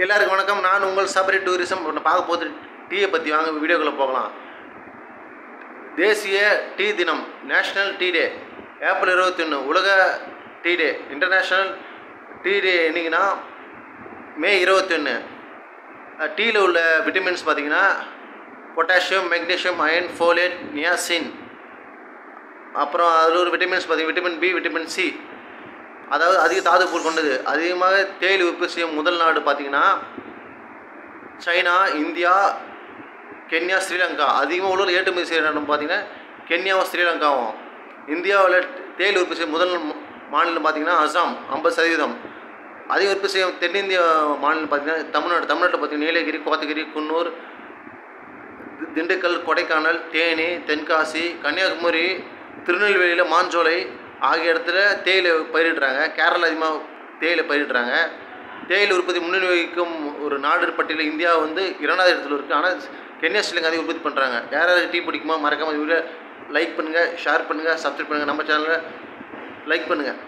எல்லாருக்கும் வணக்கம். நான் உங்கள் சபரி டூரிசம் பார்க்க போது டீயை பற்றி வாங்க வீடியோக்குள்ளே போகலாம். தேசிய டீ தினம், நேஷ்னல் டீ டே, ஏப்ரல் 21. உலக tea day, international tea day என்னைக்குன்னா மே 21. டீயில் உள்ள விட்டமின்ஸ் பார்த்திங்கன்னா potassium, magnesium, iron, folate, niacin. அப்புறம் அதில் ஒரு விட்டமின்ஸ் பார்த்திங்கன்னா விட்டமின் பி, விட்டமின் சி, அதாவது அதிக தாதுப்பொருள் கொண்டது. அதிகமாக தேயிலை உற்பத்தி செய்யும் முதல் நாடு பார்த்திங்கன்னா சைனா, இந்தியா, கென்யா, ஸ்ரீலங்கா. அதிகமாக உள்ள ஏற்றுமதி செய்கிற இடம் பார்த்திங்கன்னா கென்யாவும் ஸ்ரீலங்காவும். இந்தியாவில் தேயிலை உற்பத்தி செய்யும் முதல் மாநிலம் பார்த்திங்கன்னா அசாம் 50%. அதிக உற்பத்தி செய்யும் தென்னிந்திய மாநிலம் பார்த்திங்கன்னா தமிழ்நாட்டில் பார்த்திங்கன்னா நீலகிரி, கோத்தகிரி, குன்னூர், திண்டுக்கல், கொடைக்கானல், தேனி, தென்காசி, கன்னியாகுமரி, திருநெல்வேலியில் மாஞ்சோலை ஆகிய இடத்துல தேயிலை பயிரிடுறாங்க. கேரளா அதிகமாக தேயிலை பயிரிடுறாங்க. தேயிலை உற்பத்தி முன்னணி வகிக்கும் ஒரு நாடு பட்டியலில் இந்தியா 2வது இடத்துல இருக்குது. ஆனால் கென்யா, ஸ்ரீலங்கா அதிகம் உற்பத்தி பண்ணுறாங்க. யாராவது டீ பிடிக்குமா? மறக்காமல் வீடியோ லைக் பண்ணுங்கள், ஷேர் பண்ணுங்கள், சப்ஸ்கிரைப் பண்ணுங்கள். நம்ம சேனலை லைக் பண்ணுங்கள்.